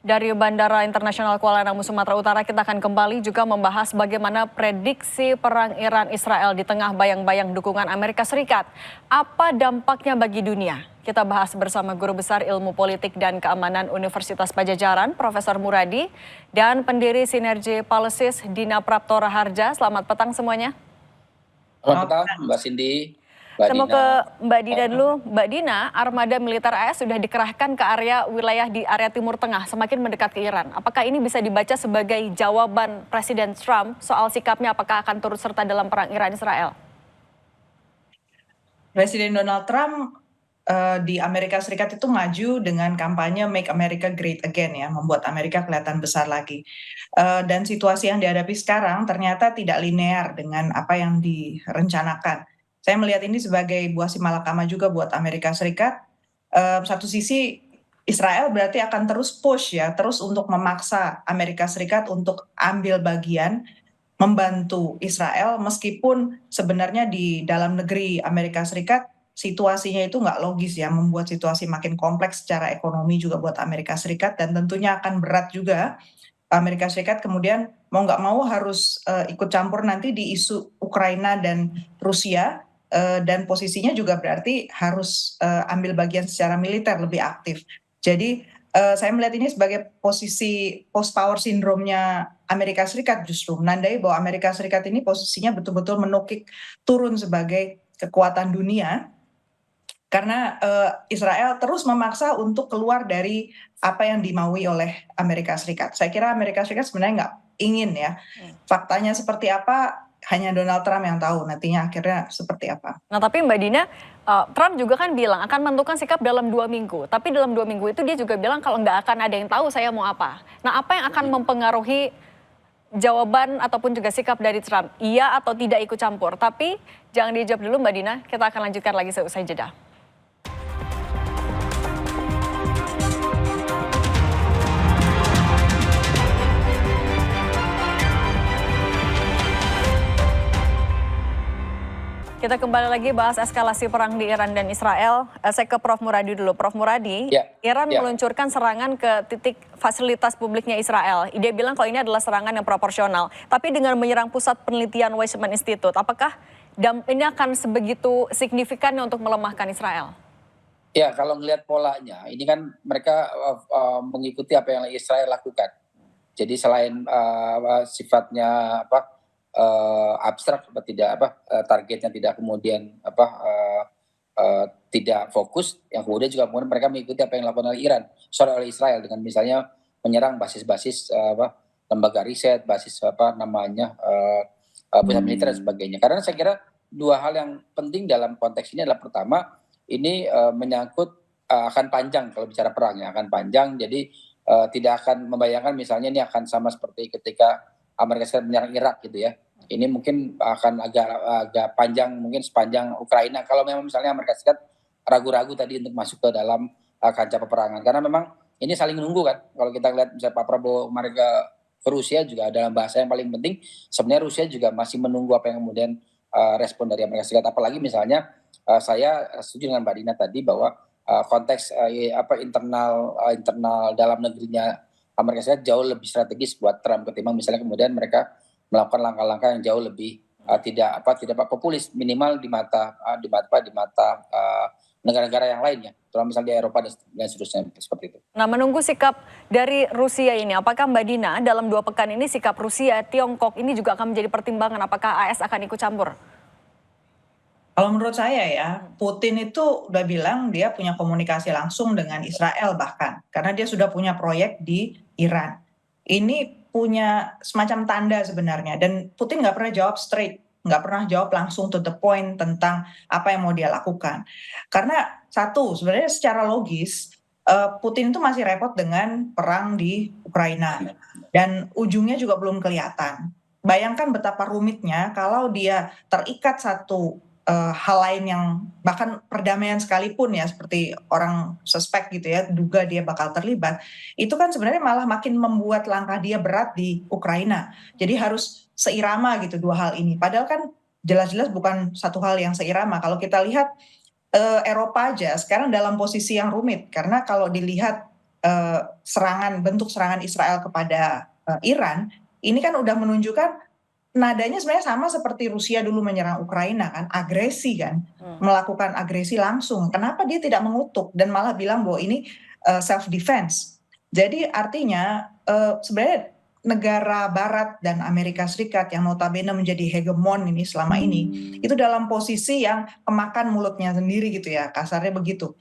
Dari Bandara Internasional Kuala Namu, Sumatera Utara, kita akan kembali juga membahas bagaimana prediksi perang Iran-Israel di tengah bayang-bayang dukungan Amerika Serikat. Apa dampaknya bagi dunia? Kita bahas bersama Guru Besar Ilmu Politik dan Keamanan Universitas Padjadjaran, Profesor Muradi, dan pendiri Sinergi Policies, Dina Prapto Raharja. Selamat petang semuanya. Selamat petang, Mbak Cindy. Saya mau ke Mbak Dina dulu. Mbak Dina, armada militer AS sudah dikerahkan ke area wilayah di area Timur Tengah, semakin mendekat ke Iran. Apakah ini bisa dibaca sebagai jawaban Presiden Trump soal sikapnya apakah akan turut serta dalam perang Iran-Israel? Presiden Donald Trump di Amerika Serikat itu maju dengan kampanye Make America Great Again, ya, membuat Amerika kelihatan besar lagi. Dan situasi yang dihadapi sekarang ternyata tidak linear dengan apa yang direncanakan. Saya melihat ini sebagai buah simalakama juga buat Amerika Serikat. Satu sisi Israel berarti akan terus push, ya, terus untuk memaksa Amerika Serikat untuk ambil bagian membantu Israel, meskipun sebenarnya di dalam negeri Amerika Serikat situasinya itu nggak logis, ya, membuat situasi makin kompleks secara ekonomi juga buat Amerika Serikat, dan tentunya akan berat juga Amerika Serikat kemudian mau nggak mau harus ikut campur nanti di isu Ukraina dan Rusia, dan posisinya juga berarti harus ambil bagian secara militer lebih aktif. Jadi saya melihat ini sebagai posisi post power syndrome-nya Amerika Serikat, justru menandai bahwa Amerika Serikat ini posisinya betul-betul menukik turun sebagai kekuatan dunia, karena Israel terus memaksa untuk keluar dari apa yang dimaui oleh Amerika Serikat. Saya kira Amerika Serikat sebenarnya nggak ingin, ya. Faktanya seperti apa, hanya Donald Trump yang tahu nantinya akhirnya seperti apa. Nah, tapi Mbak Dina, Trump juga kan bilang akan menentukan sikap dalam 2 minggu. Tapi dalam 2 minggu itu dia juga bilang kalau nggak akan ada yang tahu saya mau apa. Nah, apa yang akan mempengaruhi jawaban ataupun juga sikap dari Trump? Iya atau tidak ikut campur? Tapi jangan dijawab dulu Mbak Dina, kita akan lanjutkan lagi seusai jeda. Kita kembali lagi bahas eskalasi perang di Iran dan Israel. Saya ke Prof. Muradi dulu. Prof. Muradi, Iran meluncurkan serangan ke titik fasilitas publiknya Israel. Dia bilang kalau ini adalah serangan yang proporsional. Tapi dengan menyerang pusat penelitian Weizmann Institute, apakah ini akan sebegitu signifikannya untuk melemahkan Israel? Ya, kalau melihat polanya, ini kan mereka mengikuti apa yang Israel lakukan. Jadi selain sifatnya abstrak, targetnya tidak kemudian tidak fokus, yang kemudian juga kemudian mereka mengikuti apa yang dilakukan oleh Israel dengan misalnya menyerang basis-basis lembaga riset, basis pusat militer dan sebagainya. Karena saya kira dua hal yang penting dalam konteks ini adalah pertama, ini menyangkut akan panjang, kalau bicara perang ya akan panjang, jadi tidak akan membayangkan misalnya ini akan sama seperti ketika Amerika Serikat menyerang Irak gitu ya. Ini mungkin akan agak panjang, mungkin sepanjang Ukraina, kalau memang misalnya Amerika Serikat ragu-ragu tadi untuk masuk ke dalam kancah peperangan. Karena memang ini saling menunggu kan. Kalau kita lihat misalnya Pak Prabowo kemarin ke Rusia juga dalam bahasa yang paling penting, sebenarnya Rusia juga masih menunggu apa yang kemudian respon dari Amerika Serikat. Apalagi misalnya saya setuju dengan Mbak Dina tadi bahwa konteks internal dalam negerinya Amerika Serikat jauh lebih strategis buat Trump ketimbang misalnya kemudian mereka melakukan langkah-langkah yang jauh lebih tidak populis, minimal di mata negara-negara yang lainnya, terutama misalnya di Eropa dan seterusnya seperti itu. Nah, menunggu sikap dari Rusia ini, apakah Mbak Dina dalam 2 pekan ini sikap Rusia, Tiongkok ini juga akan menjadi pertimbangan apakah AS akan ikut campur? Kalau menurut saya, ya, Putin itu udah bilang dia punya komunikasi langsung dengan Israel bahkan, karena dia sudah punya proyek di Iran. Ini punya semacam tanda sebenarnya, dan Putin nggak pernah jawab straight, nggak pernah jawab langsung to the point tentang apa yang mau dia lakukan. Karena satu, sebenarnya secara logis, Putin itu masih repot dengan perang di Ukraina, dan ujungnya juga belum kelihatan. Bayangkan betapa rumitnya kalau dia terikat satu hal lain yang bahkan perdamaian sekalipun, ya, seperti orang suspek gitu ya, duga dia bakal terlibat, itu kan sebenarnya malah makin membuat langkah dia berat di Ukraina. Jadi harus seirama gitu dua hal ini. Padahal kan jelas-jelas bukan satu hal yang seirama. Kalau kita lihat Eropa aja sekarang dalam posisi yang rumit, karena kalau dilihat bentuk serangan Israel kepada Iran, ini kan udah menunjukkan nadanya sebenarnya sama seperti Rusia dulu menyerang Ukraina kan, agresi kan, melakukan agresi langsung. Kenapa dia tidak mengutuk dan malah bilang bahwa ini self defense. Jadi artinya sebenarnya negara Barat dan Amerika Serikat yang notabene menjadi hegemon ini selama ini, itu dalam posisi yang kemakan mulutnya sendiri gitu ya, kasarnya begitu.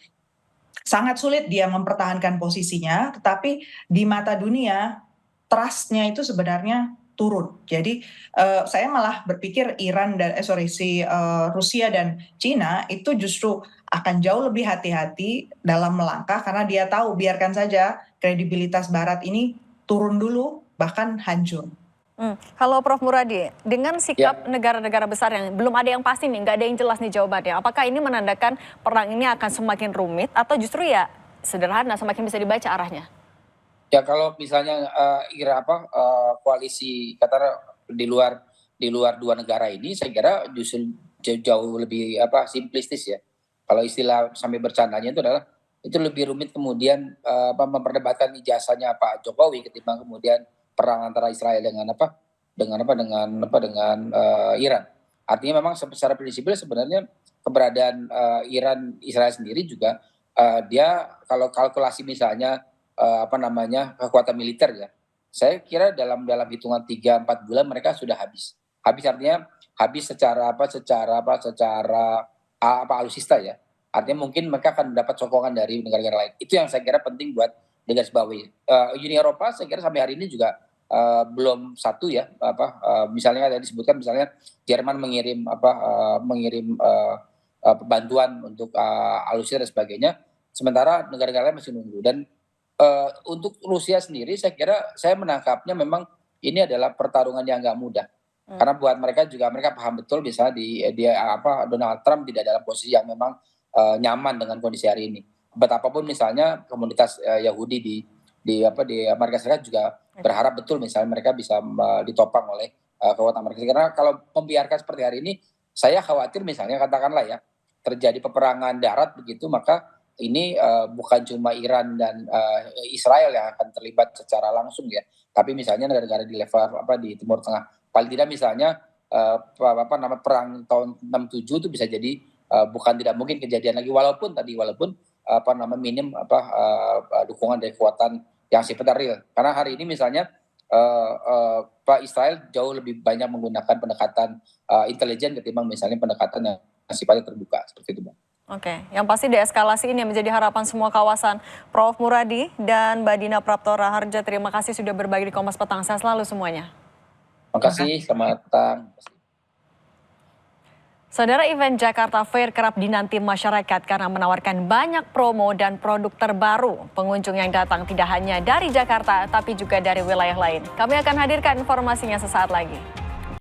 Sangat sulit dia mempertahankan posisinya, tetapi di mata dunia trust-nya itu sebenarnya turun. Jadi saya malah berpikir Rusia dan Cina itu justru akan jauh lebih hati-hati dalam melangkah karena dia tahu biarkan saja kredibilitas Barat ini turun dulu bahkan hancur. Kalau Prof. Muradi, dengan sikap negara-negara besar yang belum ada yang pasti nih, nggak ada yang jelas nih jawabannya, apakah ini menandakan perang ini akan semakin rumit atau justru ya sederhana, semakin bisa dibaca arahnya? Ya kalau misalnya koalisi Qatar di luar dua negara ini, saya kira justru jauh lebih simplistis ya. Kalau istilah sampai bercandanya itu lebih rumit kemudian memperdebatkan ijazahnya Pak Jokowi ketimbang kemudian perang antara Israel dengan Iran. Artinya memang secara prinsipil sebenarnya keberadaan Iran Israel sendiri juga dia kalau kalkulasi misalnya kekuatan militer ya. Saya kira dalam hitungan 3-4 bulan mereka sudah habis. Habis artinya habis secara alutsista ya. Artinya mungkin mereka akan mendapat sokongan dari negara-negara lain. Itu yang saya kira penting buat digarisbawahi. Uni Eropa saya kira sampai hari ini juga belum satu ya. Misalnya ada disebutkan misalnya Jerman mengirim bantuan untuk alutsista dan sebagainya. Sementara negara-negara lain masih nunggu. Dan untuk Rusia sendiri saya kira saya menangkapnya memang ini adalah pertarungan yang nggak mudah. Karena buat mereka paham betul misalnya Donald Trump tidak dalam posisi yang memang nyaman dengan kondisi hari ini. Betapapun misalnya komunitas Yahudi di Amerika Serikat juga berharap betul misalnya mereka bisa ditopang oleh kekuatan Amerika Serikat. Karena kalau membiarkan seperti hari ini, saya khawatir misalnya katakanlah ya terjadi peperangan darat begitu, maka ini bukan cuma Iran dan Israel yang akan terlibat secara langsung ya, tapi misalnya negara-negara di level di Timur Tengah. Paling tidak misalnya perang tahun 67 itu bisa jadi bukan tidak mungkin kejadian lagi walaupun minim dukungan dari kekuatan yang sifatnya real. Karena hari ini misalnya Pak Israel jauh lebih banyak menggunakan pendekatan intelijen ketimbang misalnya pendekatan yang sifatnya terbuka seperti itu, Bang. Oke, yang pasti deeskalasi ini menjadi harapan semua kawasan. Prof. Muradi dan Mbak Dina Praptora Harja, terima kasih sudah berbagi di Kompas Petang. Sehat selalu semuanya. Terima kasih, selamat petang. Saudara, event Jakarta Fair kerap dinanti masyarakat karena menawarkan banyak promo dan produk terbaru. Pengunjung yang datang tidak hanya dari Jakarta, tapi juga dari wilayah lain. Kami akan hadirkan informasinya sesaat lagi.